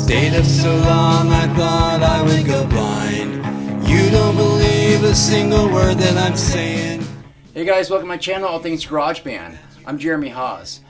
Stayed up so long I thought I would go blind. You don't believe a single word that I'm saying. Hey guys, welcome to my channel, All Things GarageBand. I'm Jeremy Haas.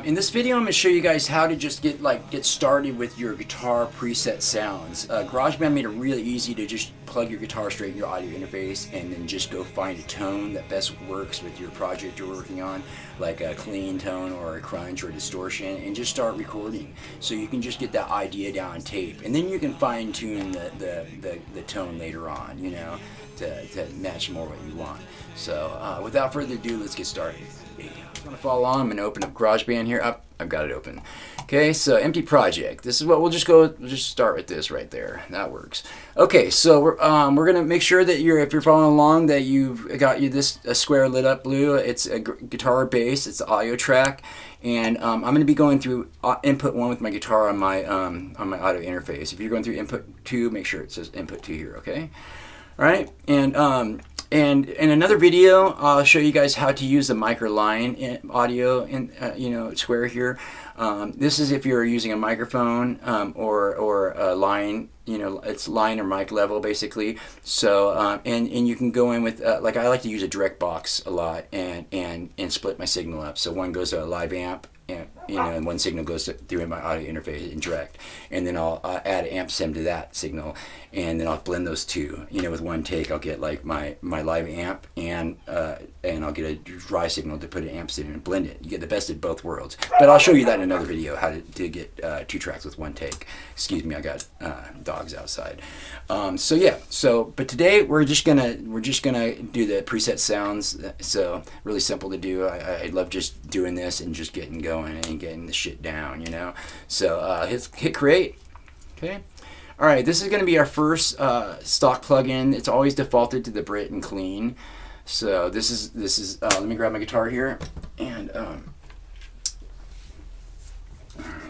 In this video, I'm going to show you guys how to just get started with your guitar preset sounds. GarageBand made it really easy to just plug your guitar straight in your audio interface and then just go find a tone that best works with your project you're working on, like a clean tone or a crunch or a distortion, and just start recording. So you can just get that idea down on tape, and then you can fine tune the tone later on, you know, to match more what you want. So without further ado, let's get started. If you want to follow along, I'm going to open up GarageBand here. I've got it open. Okay, so empty project. This is what we'll just start with this right there. That works. Okay, so we're going to make sure that if you're following along, that you've got this square lit up blue. It's a guitar or bass. It's the audio track, and I'm going to be going through input 1 with my guitar on my audio interface. If you're going through input 2, make sure it says input 2 here. Okay, all right, and in another video, I'll show you guys how to use the micro line audio in square here. This is if you're using a microphone or a line, it's line or mic level basically. So and you can go in with like I like to use a direct box a lot and split my signal up. So one goes to a live amp, and one signal goes through my audio interface in direct, and then I'll add an amp sim to that signal, and then I'll blend those two. With one take, I'll get like my live amp and I'll get a dry signal to put an amp sim and blend it. You get the best of both worlds. But I'll show you that in another video, how to get 2 tracks with one take. Excuse me, I got dogs outside. So yeah. But today we're just gonna do the preset sounds. So really simple to do. I love just doing this and just getting going and getting the shit down, So hit create. Okay. All right, this is going to be our first stock plugin. It's always defaulted to the Brit and clean. So this is let me grab my guitar here, and here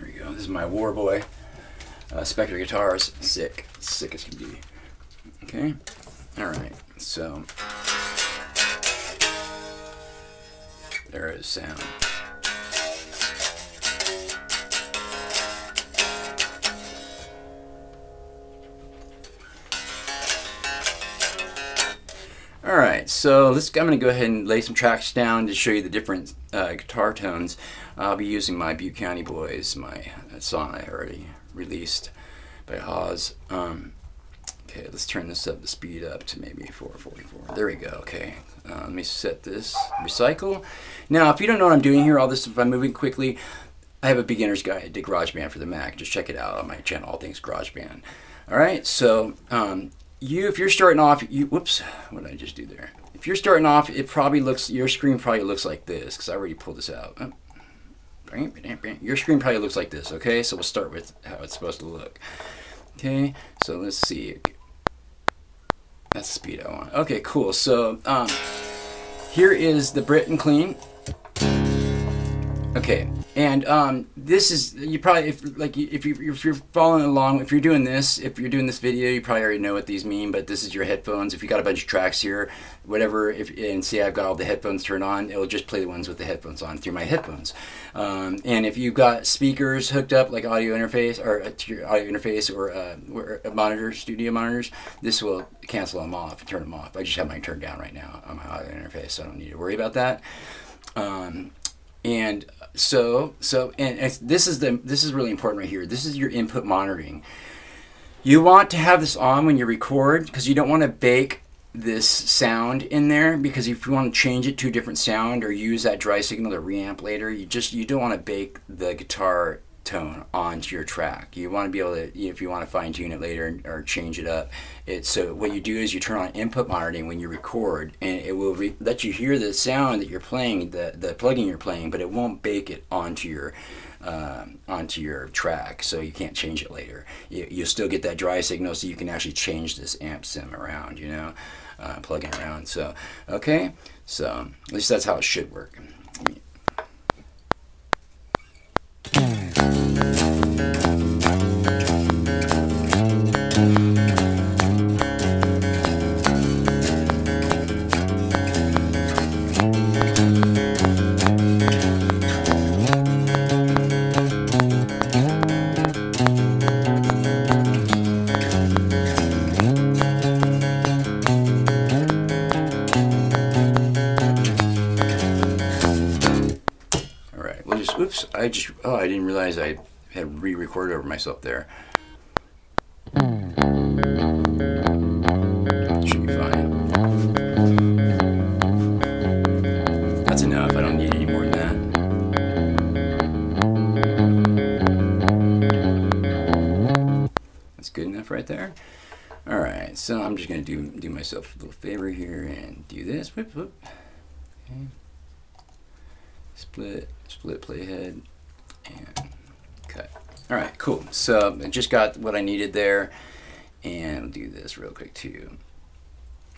we go. This is my Warboy Spectre guitars. Sick as can be. Okay. All right. So there is sound. Alright, so I'm going to go ahead and lay some tracks down to show you the different guitar tones. I'll be using my Butte County Boys, my song I already released by Haas. Okay, let's turn this up, the speed up to maybe 444. There we go, okay. Let me set this, recycle. Now, if you don't know what I'm doing here, all this, if I'm moving quickly, I have a beginner's guide to GarageBand for the Mac. Just check it out on my channel, All Things GarageBand. Alright, so if you're starting off, whoops, what did I just do there? If you're starting off, your screen probably looks like this, because I already pulled this out. Your screen probably looks like this, okay? So we'll start with how it's supposed to look. Okay, so let's see. That's the speed I want. Okay, cool. So here is the Brit and clean. Okay, and this is, you probably, if you're following along, if you're doing this video, you probably already know what these mean. But this is your headphones. If you got a bunch of tracks here, whatever, and see I've got all the headphones turned on, it'll just play the ones with the headphones on through my headphones. And if you've got speakers hooked up, like audio interface or to your audio interface or monitor, studio monitors, this will cancel them off and turn them off. I just have mine turned down right now on my audio interface, so I don't need to worry about that. And so this is really important right here. This is your input monitoring. You want to have this on when you record, because you don't want to bake this sound in there, because if you want to change it to a different sound or use that dry signal to reamp later, you don't want to bake the guitar tone onto your track. You want to be able to, if you want to fine tune it later or change it up. So what you do is you turn on input monitoring when you record, and it will let you hear the sound that you're playing, the plugin you're playing, but it won't bake it onto your track, so you can't change it later. You'll still get that dry signal, so you can actually change this amp sim around, plug-in around. So okay, so at least that's how it should work. Oops, I didn't realize I had re-recorded over myself there. Should be fine. That's enough. I don't need any more than that. That's good enough right there. All right, so I'm just gonna do myself a little favor here and do this. Whoop, whoop. Okay. Split playhead and cut. All right, cool. So I just got what I needed there, and I'll do this real quick too.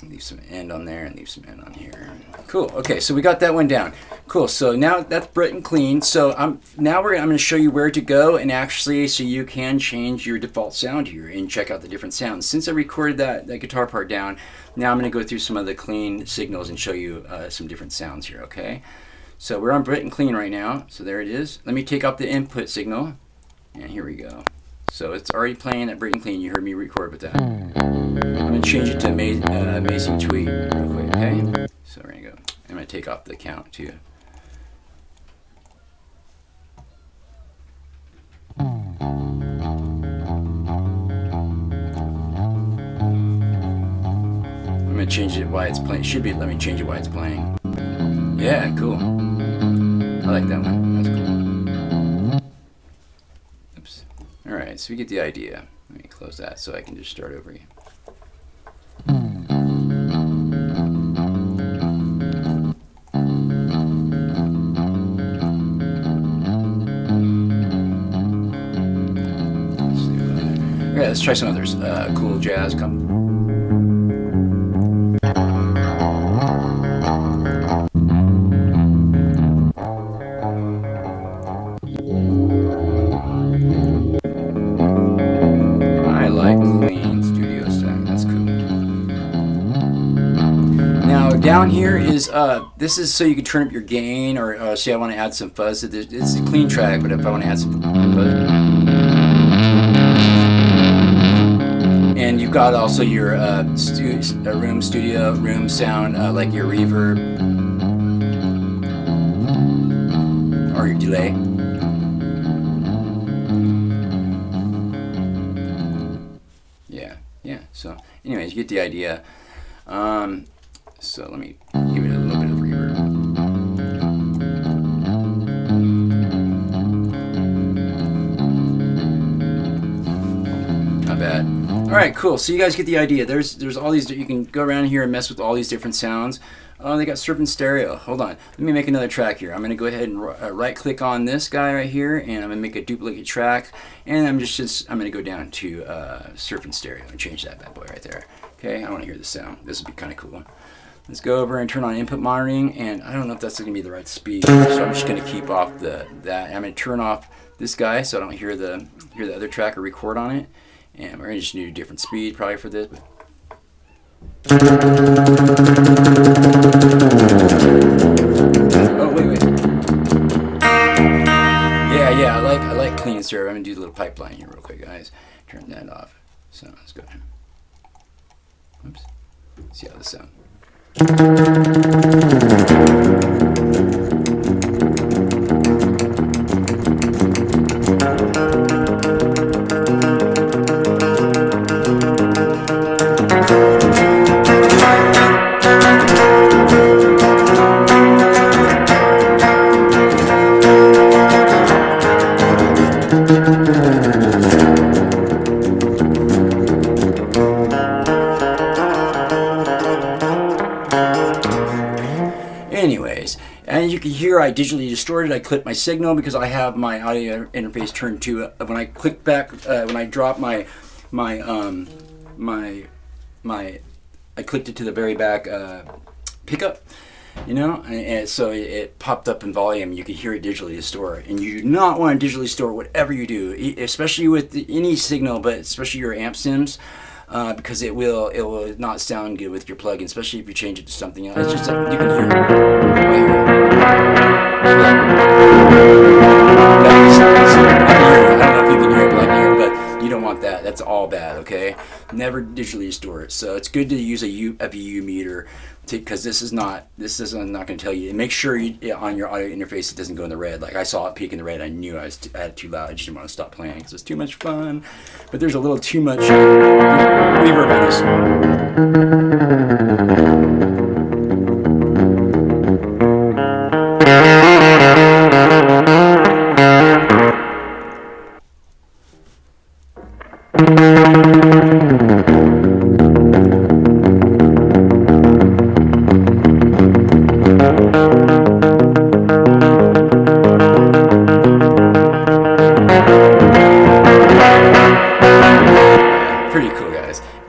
Leave some end on there and leave some end on here. Cool. Okay, so we got that one down. Cool. So now that's bright and clean. So I'm going to show you where to go, and actually, so you can change your default sound here and check out the different sounds. Since I recorded that guitar part down, now I'm going to go through some of the clean signals and show you some different sounds here. Okay. So we're on bright and clean right now. So there it is. Let me take out the input signal, and here we go. So it's already playing at bright and clean. You heard me record with that. I'm going to change it to Amazing Tweet real quick, okay? So we're going to go. I'm going to take off the count too. I'm going to change it while it's playing. Should be, let me change it while it's playing. Yeah, cool. I like that one. That's cool. Oops. Alright, so we get the idea. Let me close that so I can just start over again. Alright, let's try some others. Cool jazz. Come. I like clean studio sound. That's cool. Now down here is this is so you can turn up your gain, or see I want to add some fuzz. It's a clean track, but if I want to add some fuzz. And you've got also your room sound, like your reverb or your delay. Yeah. So, anyways, you get the idea. So let me give it a little bit of reverb. Not bad. All right, cool. So you guys get the idea. There's all these. You can go around here and mess with all these different sounds. Oh, they got surfing stereo. Hold on. Let me make another track here. I'm going to go ahead and right-click on this guy right here, and I'm going to make a duplicate track. And I'm going to go down to surfing stereo and change that bad boy right there. Okay, I want to hear the sound. This would be kind of cool. Let's go over and turn on input monitoring, and I don't know if that's going to be the right speed, so I'm just going to keep off that. I'm going to turn off this guy so I don't hear the other track or record on it. And we're going to just do a different speed probably for this. Oh, wait. Yeah, I like clean and stereo. I'm going to do the little pipeline here real quick, guys. Turn that off. So let's go. Oops. See how this sounds. Anyways, and you can hear I digitally distorted. I clipped my signal because I have my audio interface turned to when I click back when I drop I clicked it to the very back pickup, you know, and so it popped up in volume. You can hear it digitally distort, and you do not want to digitally distort whatever you do, especially with any signal, but especially your amp sims. Because it will not sound good with your plugin, especially if you change it to something else. It's just like you can hear it right here. I don't know if you can hear it, but I can hear it, but you don't want that. That's all bad, okay? Never digitally distort. So it's good to use a VU meter, because this is not going to tell you. And make sure on your audio interface it doesn't go in the red. Like I saw it peak in the red, I knew I had it too loud. I just didn't want to stop playing because it's too much fun. But there's a little too much reverb on this.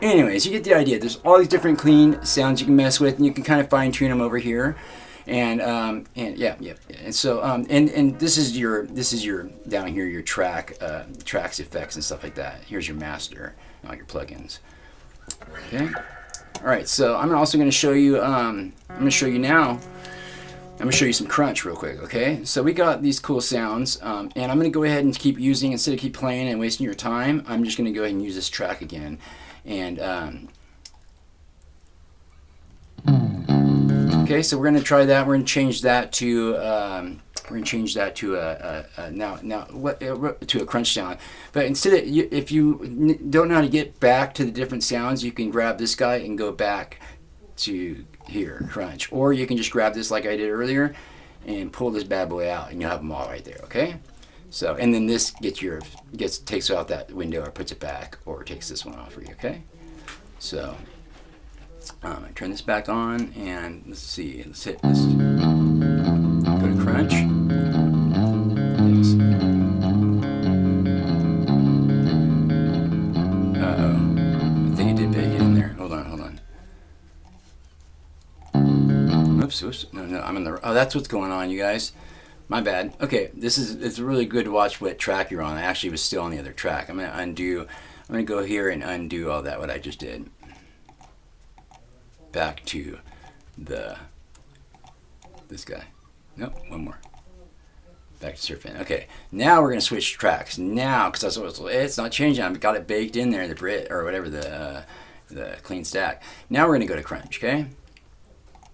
Anyways, you get the idea. There's all these different clean sounds you can mess with, and you can kind of fine tune them over here. And yeah. And so and this is your down here your tracks, effects, and stuff like that. Here's your master, and all your plugins. Okay. All right. So I'm also going to show you. I'm going to show you some crunch real quick. Okay. So we got these cool sounds, and I'm going to go ahead and keep using, instead of keep playing and wasting your time. I'm just going to go ahead and use this track again. And okay, so we're going to try that. We're going to change that to to a crunch sound. But instead of, if you don't know how to get back to the different sounds, you can grab this guy and go back to here, crunch, or you can just grab this like I did earlier and pull this bad boy out, and you'll have them all right there. Okay. So, and then this takes out that window, or puts it back, or takes this one off for you, okay? So, I turn this back on, and let's see, let's hit this. Go to crunch. Yes. Uh-oh. I think it did bake it in there. Hold on. Oops. No, I'm in the, oh, that's what's going on, you guys. My bad. Okay, it's really good to watch what track you're on. I actually was still on the other track. I'm gonna go here and undo all that, what I just did. Back to this guy. Nope, one more. Back to surfing. Okay, now we're gonna switch tracks. Now, because it's not changing. I've got it baked in there, the Brit or whatever, the clean stack. Now we're gonna go to crunch. Okay.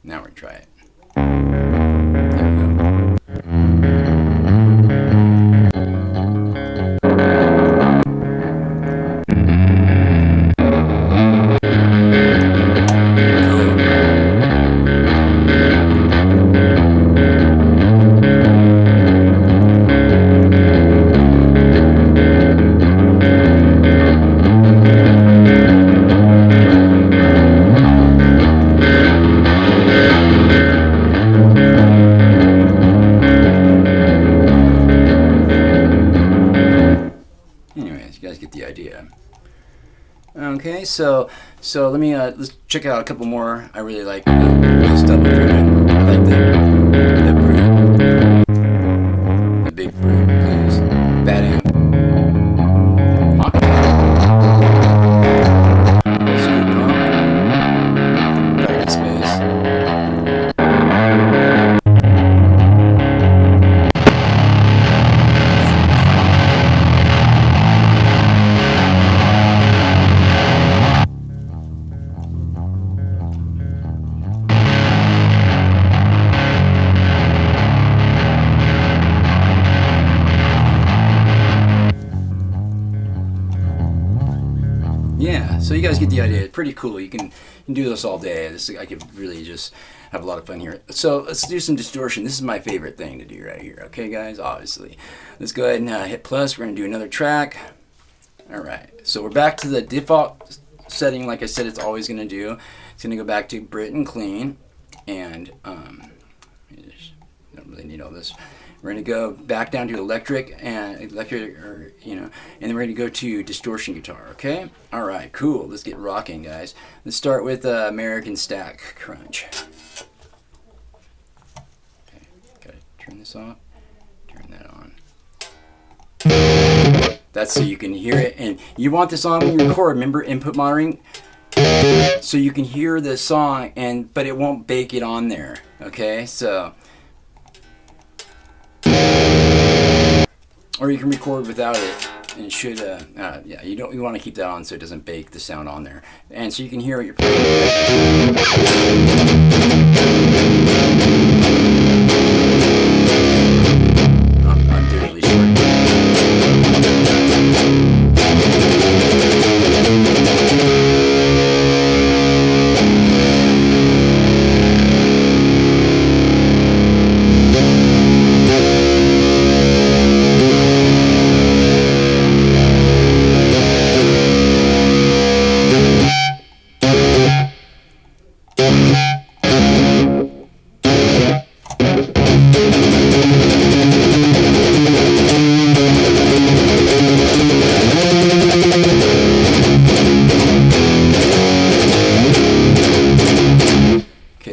Now we're gonna try it. There we go. Okay, so let's check out a couple more. I really like this double driven. I like the brute, the big brute blues, bad amp, scoop pump, back to space. Yeah, so you guys get the idea. It's pretty cool. You can do this all day. I could really just have a lot of fun here. So let's do some distortion. This is my favorite thing to do right here. Okay, guys, obviously. Let's go ahead and hit plus. We're going to do another track. All right, so we're back to the default setting. Like I said, it's always going to do. It's going to go back to Brit and clean. And don't really need all this. We're going to go back down to electric, and then we're going to go to distortion guitar, okay? All right, cool. Let's get rocking, guys. Let's start with American Stack Crunch. Okay, got to turn this off, turn that on. That's so you can hear it, and you want this on when you record. Remember input monitoring? So you can hear the song, but it won't bake it on there, okay? So... or you can record without it. And it should, yeah, you want to keep that on so it doesn't bake the sound on there. And so you can hear what you're playing. I'm doing at least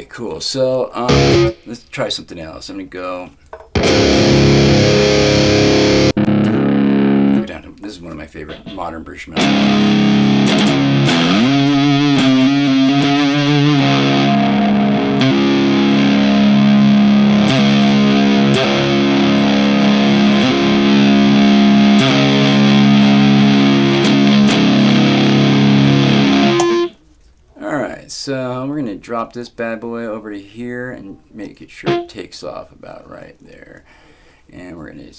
cool. So let's try something else. I'm gonna go down to, this is one of my favorite modern British metal. So we're going to drop this bad boy over to here and make it sure it takes off about right there. And we're going to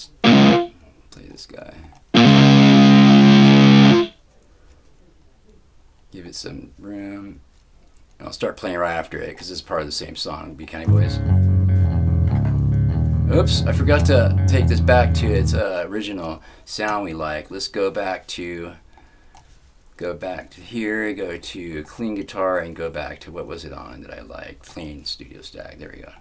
play this guy. Give it some room. I'll start playing right after it because it's part of the same song, Be Kind Boys. Oops, I forgot to take this back to its original sound we like. Let's go back to here, go to clean guitar, and go back to what was it on that I liked? Clean studio stack. There we go.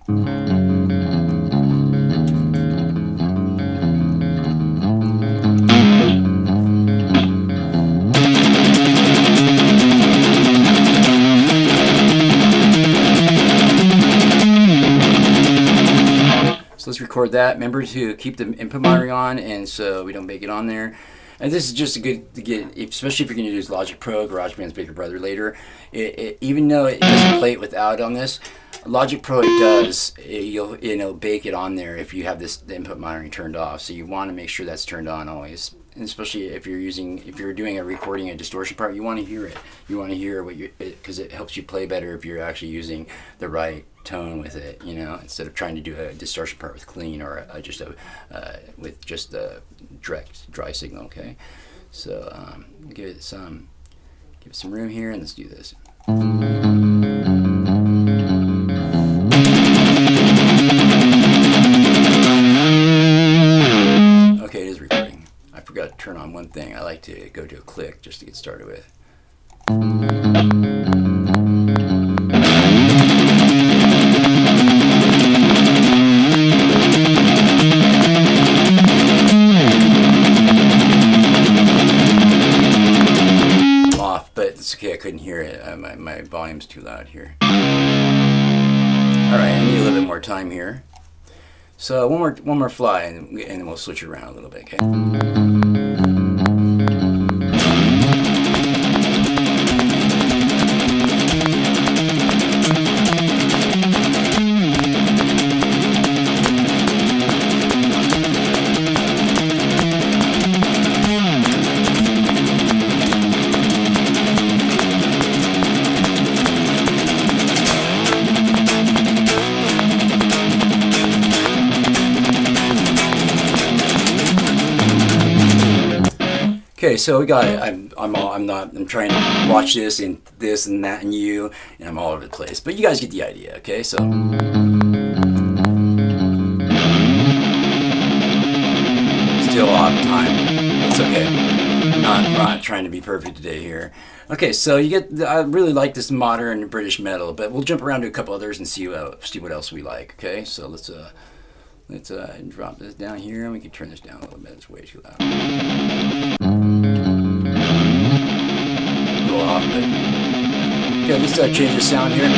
So let's record that. Remember to keep the input monitoring on, and so we don't bake it on there. And this is just a good to get, especially if you're going to use Logic Pro, GarageBand's bigger brother later. Even though it doesn't play it without on this, Logic Pro it does. It'll bake it on there if you have the input monitoring turned off. So you want to make sure that's turned on always. And especially if you're doing a recording, a distortion part, you want to hear it. You want to hear what because it helps you play better if you're actually using the right tone with it, you know, instead of trying to do a distortion part with clean or with just a direct dry signal. Okay, so give it some room here, and let's do this. Okay, it is recording. I forgot to turn on one thing. I like to go to a click just to get started with. Okay, I couldn't hear it. My volume's too loud here. All right, I need a little bit more time here. So one more fly, and then we'll switch it around a little bit. Okay. Okay, so we got it. I'm trying to watch this and that and you, and I'm all over the place. But you guys get the idea, okay? So still off time. It's okay. I'm not trying to be perfect today here. Okay, so you get. I really like this modern British metal, but we'll jump around to a couple others and see what else we like. Okay, so let's drop this down here, and we can turn this down a little bit. It's way too loud. A little off, but okay, let's change the sound here.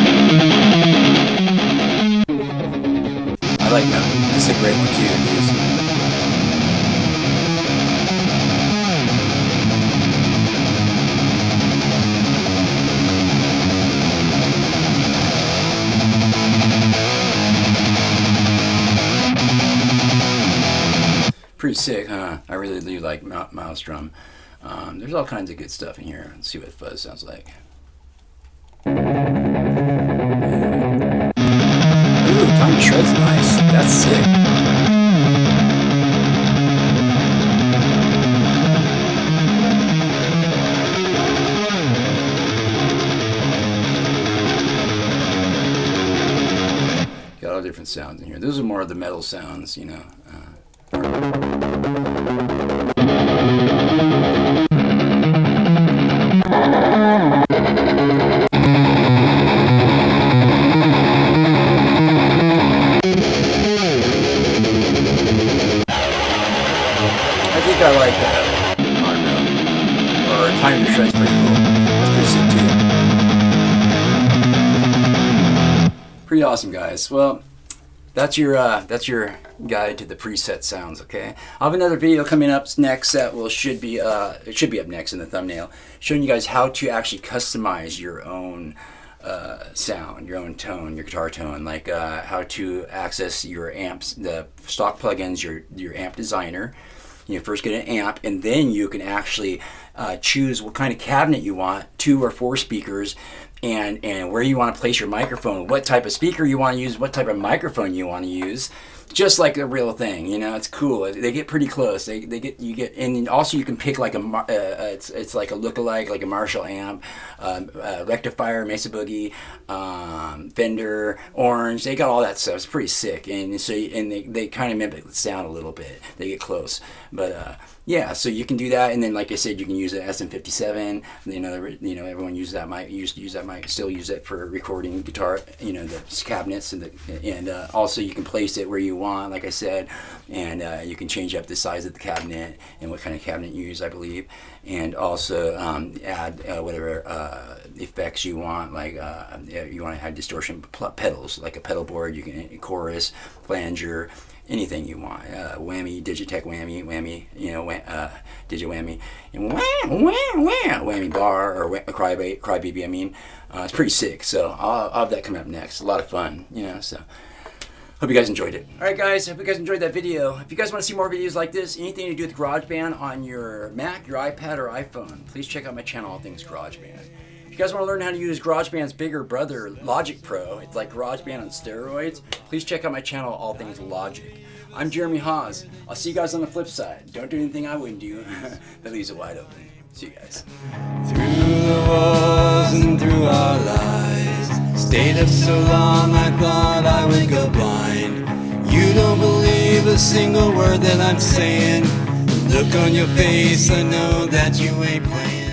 I like that. This is a great one too. Pretty sick, huh? I really do like Maelstrom. There's all kinds of good stuff in here. Let's see what fuzz sounds like. Ooh, Time to Shred's nice. That's sick. Got all different sounds in here. Those are more of the metal sounds, you know. I think I like that. I don't know. Or Time to Shred's pretty cool. That's pretty sick too. Pretty awesome, guys. Well, that's your guide to the preset sounds. Okay, I have another video coming up next that should be up next in the thumbnail, showing you guys how to actually customize your own sound, your own tone, your guitar tone, like how to access your amps, the stock plugins, your amp designer. You first get an amp, and then you can actually choose what kind of cabinet you want, 2 or 4 speakers, and where you want to place your microphone, what type of speaker you want to use, what type of microphone you want to use, just like a real thing. You know, it's cool. They get pretty close. And also you can pick like it's like a lookalike, like a Marshall amp, rectifier, Mesa Boogie, Fender, Orange. They got all that stuff. It's pretty sick. And so they kind of mimic the sound a little bit. They get close, but yeah. So you can do that, and then like I said, you can use an SM57. You know, everyone uses that mic. Used to use that mic. Still use it for recording guitar. You know, the cabinets and also you can place it where you want, like I said, and you can change up the size of the cabinet and what kind of cabinet you use, I believe, and also add whatever effects you want, like you want to add distortion pedals, like a pedal board. You can chorus, flanger, anything you want. Whammy, Digitech whammy, you know, digit whammy, and whammy bar, or crybaby. I mean, it's pretty sick. So I'll have that coming up next. A lot of fun, you know. So hope you guys enjoyed it. All right, guys. Hope you guys enjoyed that video. If you guys want to see more videos like this, anything to do with GarageBand on your Mac, your iPad, or iPhone, please check out my channel, All Things GarageBand. If you guys want to learn how to use GarageBand's bigger brother, Logic Pro, it's like GarageBand on steroids, please check out my channel, All Things Logic. I'm Jeremy Haas. I'll see you guys on the flip side. Don't do anything I wouldn't do that leaves it wide open. See you guys. Through the walls and through our lives, stayed up so long I thought I would go blind. You don't believe a single word that I'm saying. Look on your face, I know that you ain't playing.